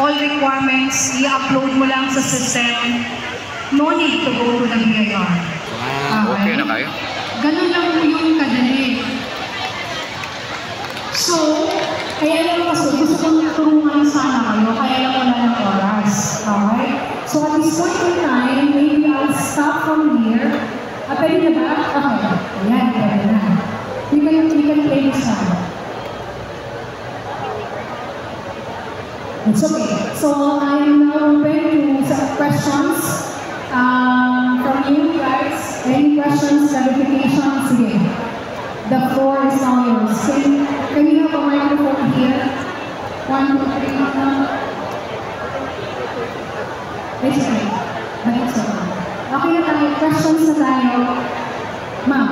all requirements, i-upload mo lang sa system. No need to go to the BIR. Okay na kayo? Ganun lang yung kadali. So, kaya lang kasi gusto kong tulungan sana kayo, kaya lang wala ng oras. Okay? So at this point in time, maybe I'll stop from here. Pwede na ba? Okay. Ayan, pwede na. We can play this now. It's okay. So I am now open to some questions from you guys. Any questions, clarifications? Sige. The floor is now yours. Can you have a microphone here? 1, 2, 3, It's okay. It's okay. Okay na tayo. Questions na tayo. Ma'am,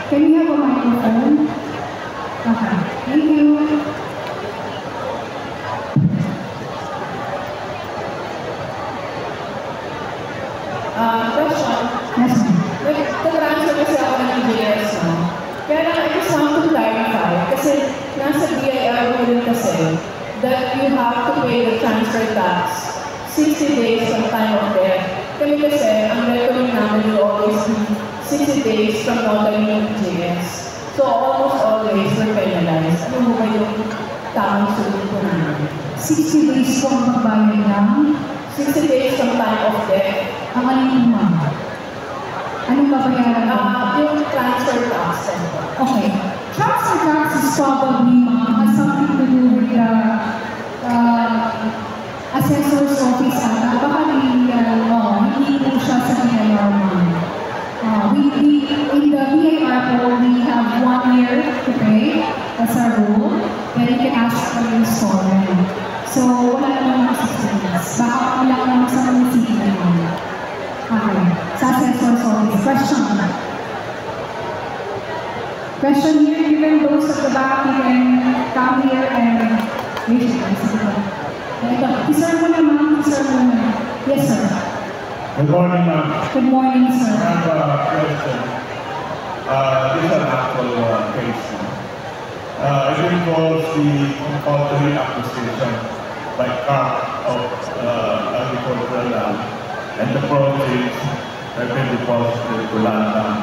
can you have a microphone? Okay. Thank you. Question. Yes, ma'am. Nag-transfer kasi ako ng BS, no? Kaya lang, I just want to clarify, kasi nasa BIR mo rin kasi, that you have to pay the transfer tax 60 days from time of death. Kami kasi, ang recommend namin will always be 60 days from notary ng GS. So almost always, we're penalized. Ano mo ba yung tamang sulit po namin? 60 days po ang magbayad ng 60 days from time of death. ang alin mo. Anong babayaran mo? Yung transfer tax. Okay. Transfer tax is probably has something to do with the assessor's office ata. Baka hindi po siya sa BIR mo. In the BIR po, we have 1 year to pay. That's our rule. Then you can ask for your installment. So, wala naman mga 60 days. Baka wala naman sa munisipyo mo. Okay. Sa assessor's office. Question. Question here, even those at the back, you can come here and raise your hand. Sir muna, ma'am. Sir muna. Yes, sir. Good morning, ma'am. Good morning, sir. I have a question. This is an actual case. It involves the compulsory acquisition by car of agricultural land, and the proceeds have been deposited to land bank.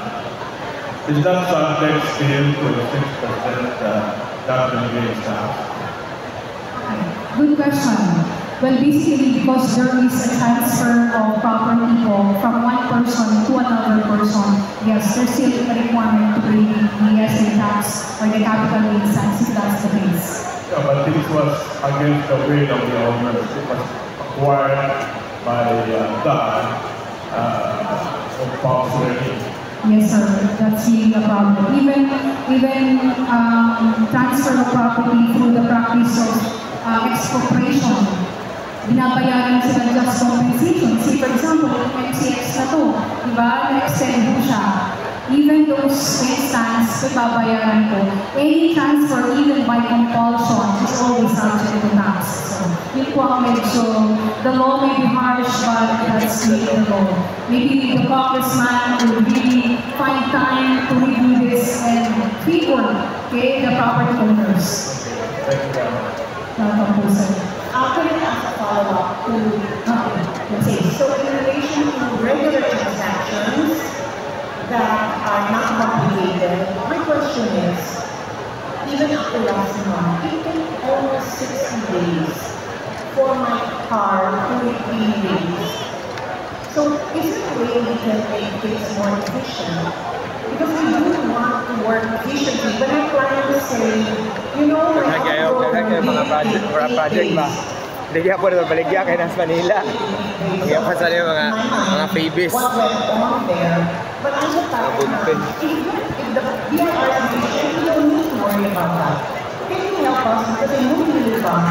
Is that subject still to a 6% capital gains tax? Good question. Well, basically, because there is a transfer of property from one person to another person, yes, there's still a requirement to pay the estate tax or the capital gains tax if that's the case. Yeah, but this was against the will of the owner. It was acquired by God compulsorily. Yes, sir. That's really a problem. Even transfer of property through the practice of expropriation, binabayaran sila just compensation. See, for example, MCX na to, diba? Na-extend mo siya. Even those instances, babayaran ko. Any transfer, even by compulsion, is always subject to tax. So, yun po ang medyo, the law may be harsh, but that's really the law. Maybe the congressman will really find time to review this and figure, okay, the property owners. Thank you very much. Welcome po, sir. Can I ask a follow-up to, Okay. so in relation to regular transactions that are not complicated, my question is, even after last month, it took almost 60 days for my car to be released. So is there a way we can make this more efficient? Because we do want to work efficiently, but our clients say, you know, my mga project ba? Ligya po na baligya kay Nas Manila. Ligya pa sa mga freebies. What went on there? But I'm just talking about if the BIR application, you don't need to worry about that. Can you help us? Because I know you live on.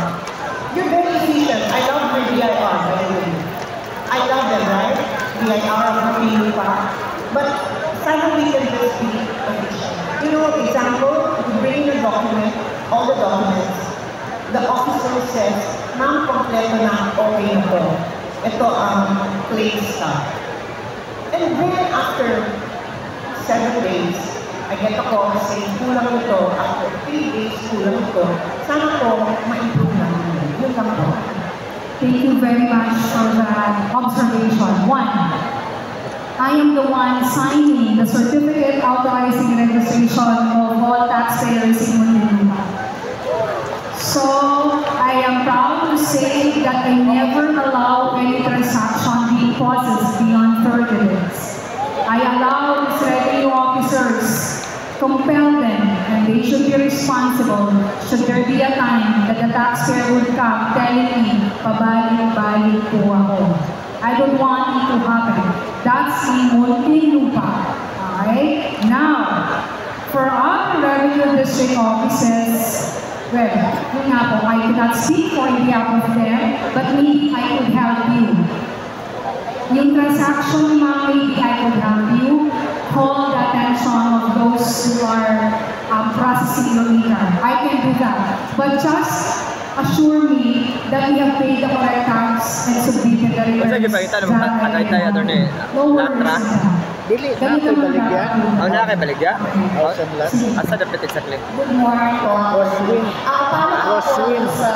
You're very efficient. I love your BIR, by the way. I love them, right? BIR, but sana we can just be efficient. You know, example, you bring in a document, all the documents, the officer says, ma'am, kompleto na, okay na to. Ito ang claim stuff. And then after 7 days, I get a call saying, kulang ito. After 3 days, kulang ito. Sana po, ma-improve namin. Yun lang po. Thank you very much for that observation. One, I am the one signing the certificate authorizing registration of all taxpayers in Manila. So, I am proud to say that I never allow any transaction being processed beyond 30 days. I allow these revenue officers, compel them, and they should be responsible should there be a time that the taxpayer would come telling me, pabalik-balik po ako. I don't want it to happen. That's in Muntinlupa. Okay? Now, for other revenue district offices, well, yun nga po, I cannot speak for behalf of them, but maybe I could help you. Yung transaction, maybe I could help you. Call the attention of those who are processing your return. I can do that. But just assure me that we have paid the correct tax and submitted the returns. Masa gipakita naman kakay tayo doon eh. Latra. Dili na kay baligya. Oh, na kay baligya. Sanlat. Asa dapat exactly? Good morning po. Crosswind. Crosswind sa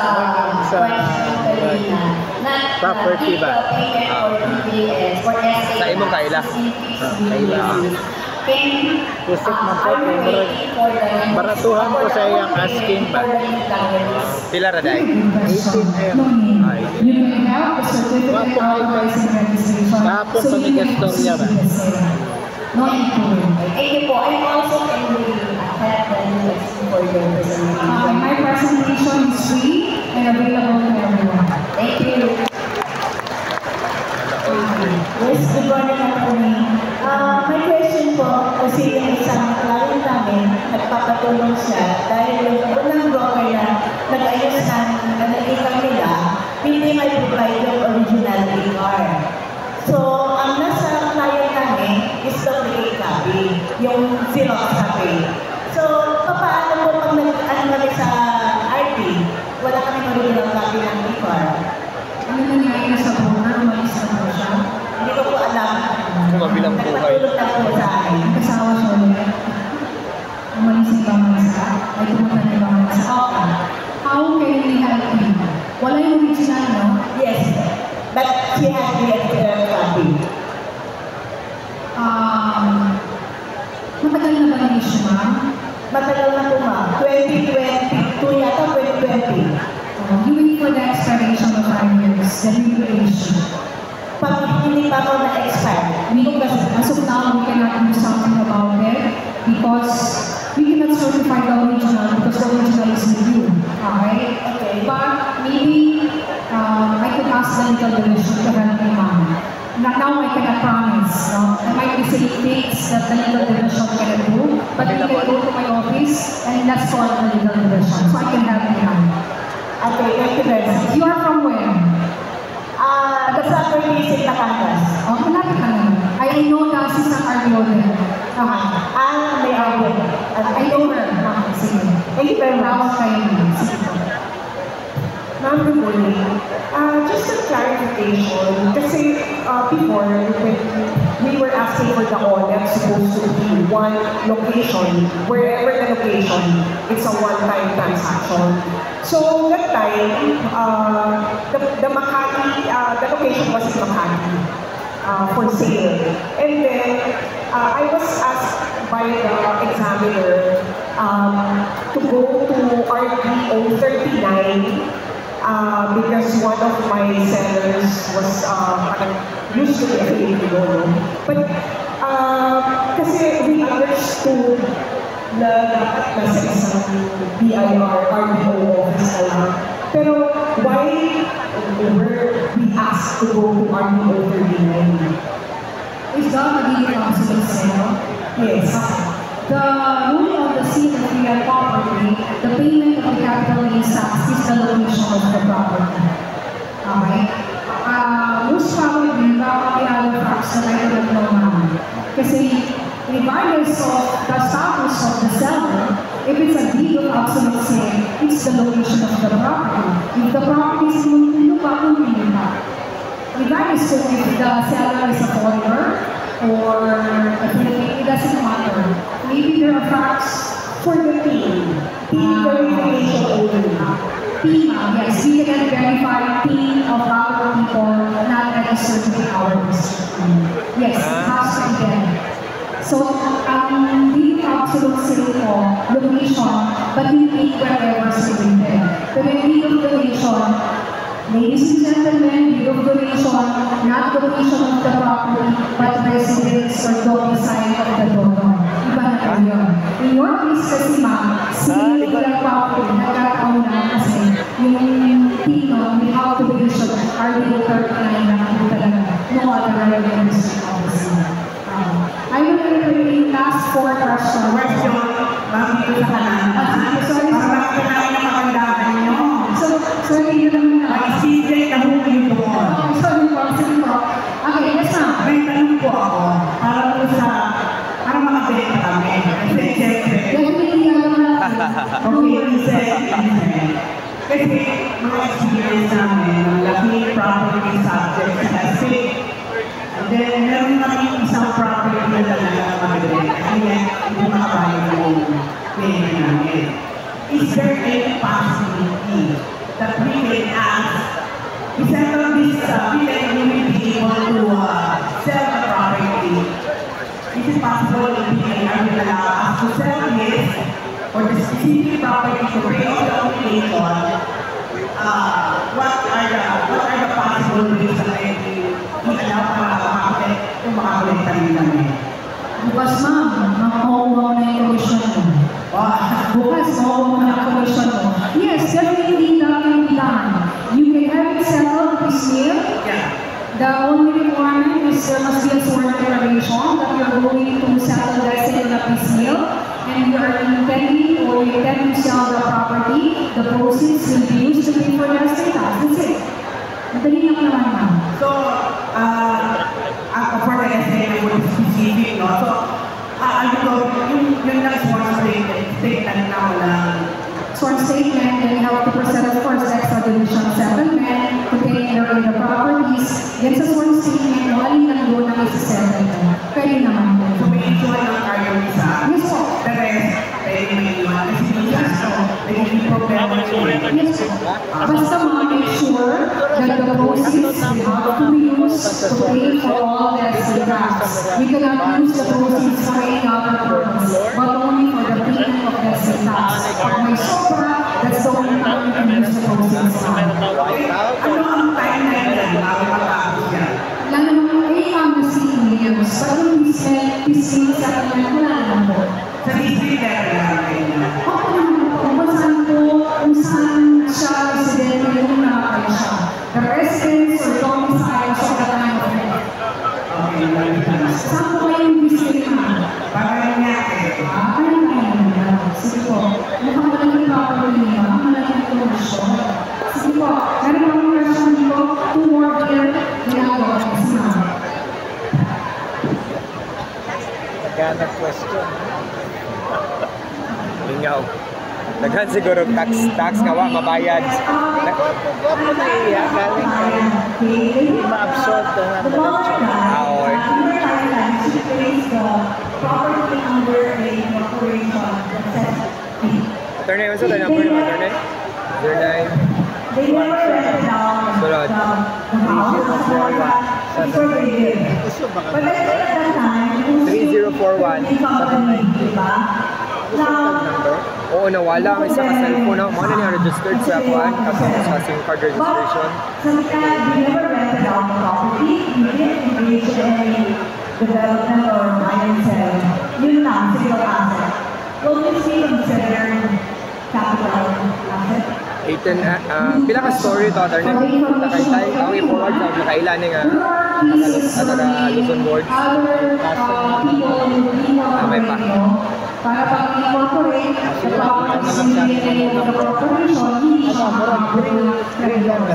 property ba? Sa imong kaila. Kaila. Kusik man po baratuhan ko sa iyang asking ba? Pila ra dai? 18 Ay. You may have the certificate authorizing registration. Kahapon pa ni Gastorya ba? No need to wait. Thank you po. I'm also attend the next for your presentation. My presentation is free and available to everyone. Thank you. Yes, good morning attorney. My question po, kasi yung isang client namin, nagpapatulong siya dahil yung unang broker na nag-ayos na nakikang nila, hindi may provide yung original BIR. So, ang nasa client namin is duplicate copy, yung Xerox copy. So, paano po pag nag-ano sa RT, wala kami original copy ng BIR? Ano nangyari sa broker? Umalis na po siya? Hindi ko po alam. Kung mabilang buhay. Nagpatulog na po sa akin. Ang kasawa siya ulit. Umalis na ibang bansa. Ay pumunta na ibang bansa. Okay. How can we help you? Wala yung original, no? Yes, but she has the original copy. Matagal na ba na issue, ma'am? Matagal na po ma'am. 2022 yata, 2020. You wait for the expiration of 5 years, then we will issue. Pag hindi pa po na-expire, As of now, we cannot do something about it because we cannot certify the original because the original is with you. Okay? Okay. But maybe I could ask the legal division to help me, ma'am. Now I cannot promise. No? I might be saying things that the legal division cannot do, but you can go to my office and let's call the legal division so I can help you, ma'am. Okay, thank you very much. You are from where? The soccer basic na campus. Oh, malapit ka naman. I know the assistant RBO there. May awit. I know her. Sige. Thank you very much. Tawag kayo niya. Sige po. Ma'am, good morning. Just a clarification, kasi before, when we were asking for the audit supposed to be one location, wherever the location, it's a one-time transaction. So that time, the Makati, the location was in Makati for sale. And then, I was asked by the examiner to go to RDO 39 because one of my sellers was used to be affiliated to Lolo. But kasi we understood na dapat nasa isang BIR, RBO office na lang. Pero why were we asked to go to RBO 39? Is that magiging council sale? Yes. The rule of the sale of real property, the payment of the capital gains tax is the location of the property. Okay? Most probably, baka may other facts na I don't know now. Kasi regardless of the status of the seller, if it's a deed of absolute sale, it's the location of the property. If the property is Muntinlupa, regardless of if the seller is a foreigner or a Filipino, it doesn't matter. Maybe there are facts For the team verification only. Team, yes, we can verify team of So, the absolute say ko, location, but you take wherever situated. Pero yung deed of donation, ladies and gentlemen, deed of donation, not donation of the property, but residence or domicile of the donor. Iba na po yun. In your case kasi ma'am, sale of the property, nagkataon na kasi yung Pino, the obligation are being 39 na po talaga. No other relevance policy. I will entertain last 4 questions. Bakit dito sa kanan? Sorry, Para makakalain na magandaan nyo. sorry, yun naman na. Ay, secret na huli yung doon. Sorry po, sige po. Okay, yes ma'am. May tanong po ako, para makabenta kami. Kasi siyempre, Definitely, kasi mga experience namin, ng laking property subject sa estate. And then, meron kami isang property na talaga mag-rent. Kaya, hindi makabayad yung payment namin. Is there any possibility that we can ask, settle this, we will be able to sell the property? Is it possible that we can allow us to sell this or the specific property to pay off the obligation? What are the possible ways that we allow para makakolekta rin kami? bukas ma'am, makakuha na yung commission mo. Bukas, makuha mo na yung commission mo. Yes, definitely that can be done. You can have it settled piecemeal. The only requirement is there must be a sworn declaration that you're going to settle that sale na piecemeal, and you are intending or you intend to sell the property. The proceeds will be used to pay for the estate tax. That's it. Madali lang naman ma'am. So, for the estate, would specific, no? So, yun lang sworn statement na wala. Sworn statement, then you have to present, of course, extrajudicial settlement, to pay the properties. Yan sa sworn statement, wali lang doon ang isa-settle mo. Pwede naman. So, may issue ng cargo visa. Yes po. The rest, pwede may iwan. Kasi yes po, may problema na Yes po. Basta make sure that the proceeds have to be used to pay for all the estate tax. We cannot use the proceeds for any other purpose, but only for the payment of the estate tax. Pag may sobra, that's the only time we can use the proceeds. Ano ang timeline yan bago matapos yan? Lalo naman ay ang years. But yung business settlement, wala naman po. Sa district level lang kayo na? Ako naman po, kung saan siya residente, yung nakakaya siya. The residence or domiciles of the time of life. Okay, lang. Saan po kayong district na? Para nga Kaya na. Sige po. Mukhang malaking property niya. Malaking commission. Sige po. Meron akong question dito. 2 more here. Ginagawa ko sa Naghanap question. Lingaw. Daghan siguro tax nga wa mabayad. Gwapo na iya, galing ka. Hindi ma-absorb na ng diretso. Oy. Attorney, what's the number ng attorney? 09. They never rented out Sulod. the house before they did. But at that time, 3041. diba? Now, Oo, nawala ang isa ka cellphone. Mo na niya registered sa kuan kasi sa SIM card registration. sometimes we never rented out the property. We didn't engage in any development or buy and sell. Yun lang, single asset. Will this be considered capital asset? 18, pila ka story to, attorney? Nakaitay, ang i-forward sa nakaila ni nga Luzon board. Other people May pa. para pag-incorporate the properties in the corporation, hindi siya makakapagod.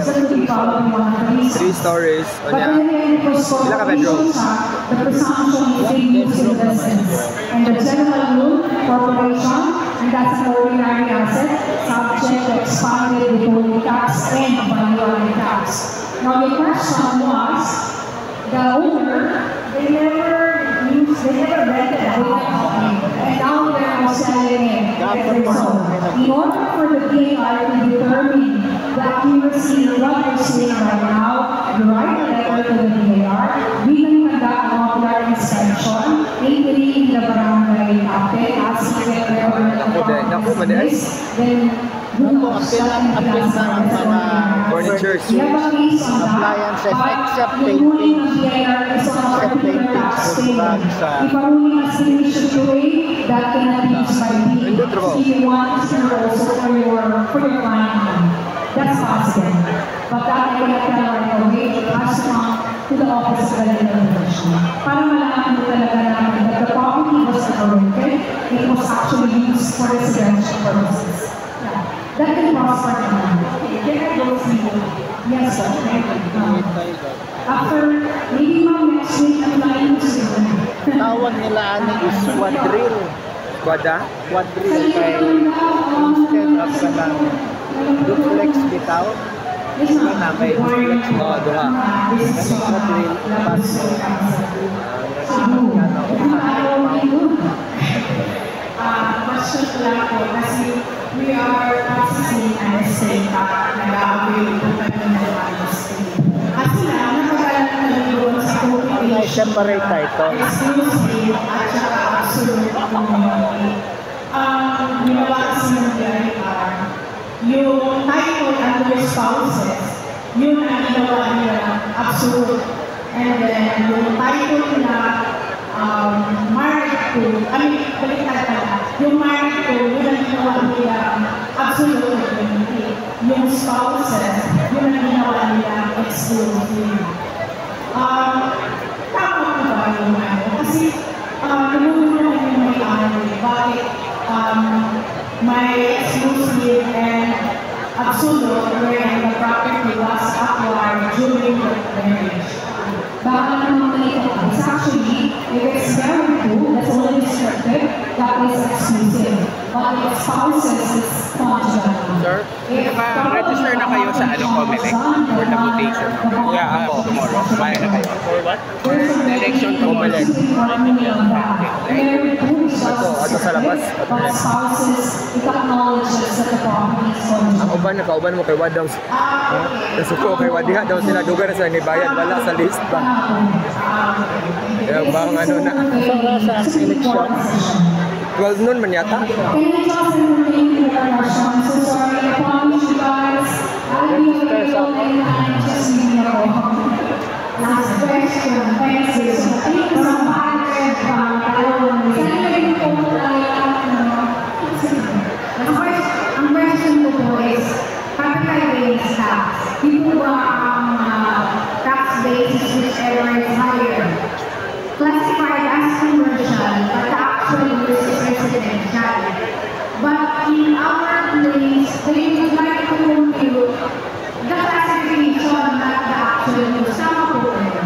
So, hindi pa ako mga 3 stories. O But niya. when it was Pila ka bedrooms? the presumption is being used in residence. And the general rule, corporation, and that's an ordinary asset, subject to expanded withholding tax and value tax. Now, the question was, the owner, they never rented a house, and now they're selling it. In order for the BIR to determine the accuracy of what you're saying right now, write a letter to the BIR, we can conduct an ocular inspection, 8 Naku, mali ay. Ako, apil na ang mga Furniture. appliances except painting. Except paintings with bags sa that cannot be used by me. So you want to also for your client. That's possible. But that I cannot tell right away. It has to come to the office of the profession. Para malaman mo talaga namin that the property was rented, it was actually used for residential purposes. Yeah. That can prosper naman. There are those people. Yes, sir. After, maybe next week, I'm flying to Sweden. tawag nila ano is quadrille. Quadra? Quadrille kay instead of kanang duplex bitaw. Ito na may duplex mo. Duha. Kasi quadrille pas Question ko lang po, kasi we are processing an estate na nag-a-avail po kami ng estate. At sila, nakagalan na doon sa may separate title. exclusive at saka absolute community. Ginawa kasi ng BIR, yung title and your spouses, yun ang ginawa nila absolute. And then, yung title na married to, baliktad pala, yung married to, yun ang ginawa nila absolute community. Yung spouses, yun ang ginawa nila exclusive. Tama ko ba yung ano? Kasi, namumulong yung may-ari, bakit may exclusive and absolute wherein the property was acquired during the marriage. Baka naman it's actually, if it's married to, that's only restricted, that is exclusive. But if spouses, it's conjugal. Sir, naka-register na kayo sa Comelec for the mutation? Yeah, tomorrow. Kaya na kayo. For what? For election Comelec. Ato sa labas. But spouses, it acknowledges that the property is conjugal. Ang uban, nakauban mo kay Wad daw. Nasuko kay Wad diha daw sila. Dugar sa nibayad, wala sa list ba? Kaya bang ano na. Sa election. 12 noon man yata. Can you just entertain your question? I'm so sorry. I promise you guys, I'll be available anytime. Just leave me alone. Last question. Thank you. Thank you so much. Ang question ko po is, capital gains tax. Di po ba ang tax basis whichever is higher? Classified as commercial, but the actual use is residential. But in our place, they would like to compute the classification, not the actual use. Tama po kayo.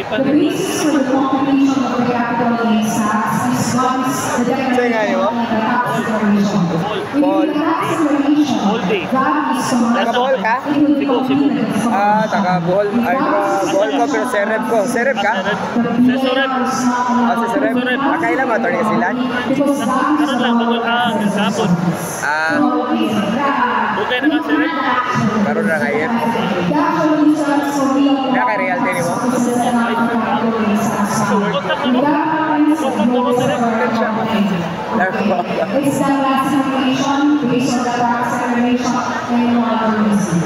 The basis for the computation of the capital gains tax is what is the declaration of the tax declaration. If the tax declaration, that is commercial, Taga-Bohol ka? it will be computed as commercial. Taga-Bohol. Ay, Bohol ko, pero Sereb ko. Sereb ka? Sa Sereb. Kailan mo, Atty. Silan? Karon lang, bagong kapon. Okay na ka, Sereb? Karon na ngayon. Kaya kay realty ni mo? It's the classification based on the tax declaration and no other reason.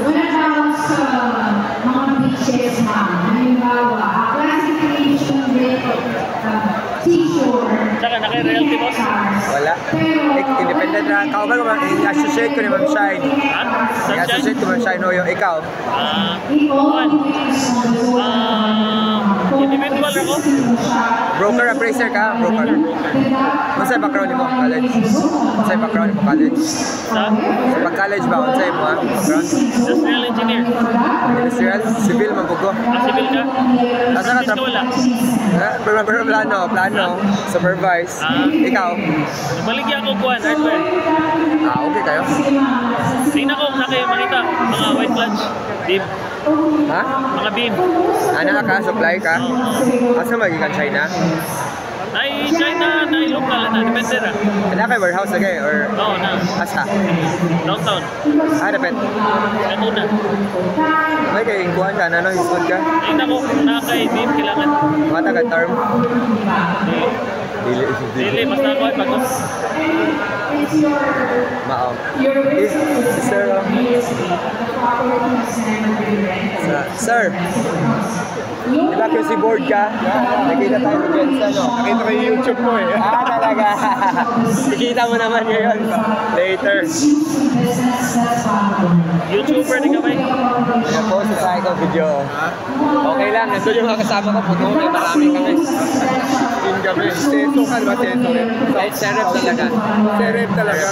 When it comes to mga beaches, halimbawa, classification rate of t-shirt, Saka naka-realty boss? Wala. Independent na. Kauban ko, i-associate ko ni Ma'am Shine. Ha? I-associate ko Ma'am Shine. O yung ikaw. Individual ako? Broker appraiser ka? Broker. Masay background mo? College? Masay background mo? College? Sa pag-college ba? Masay mo ha? Background? Industrial engineer. Industrial? Civil man po ko. Civil ka? Asa ka trap? Wala. Pero plano. Supervise. Ikaw? Baligyan ko kuhan, hardware. Okay kayo? Tingnan ko kung kayo makita. Mga white lunch. Beam. Ha? Mga beam. Ana ka? Supply ka? Asa magikan China? Ay, China, na local na. Depende na. Ana kay warehouse lagi or Oo na. asa? Downtown. Depende. Ano na. May kay kuhan ka na no hisod ka? Tingnan ko kung kay beam kailangan. Mga taga term. Dili, mas na ako ay pagod. Mao. Your business is Sir, the property has never been rented. Sir, di ba kasi board ka? Nakita tayo sa Benza, no? Nakita ko yung YouTube mo eh. Talaga. Ikita mo naman ngayon. Later. YouTuber din ka ba? Post sa akin ang video. Okay lang, nandun yung mga kasama ko. Puto, may marami kami. Team kami. Seso ka, di ba? Seso rin. Kahit serep talaga. Serep talaga.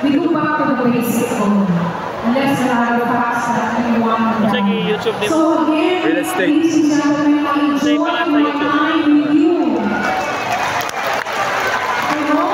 We go back to the basics. Unless there are facts that we want to Sige, YouTube din. So again, Real estate. ladies and gentlemen, Say pa lang sa YouTube. I review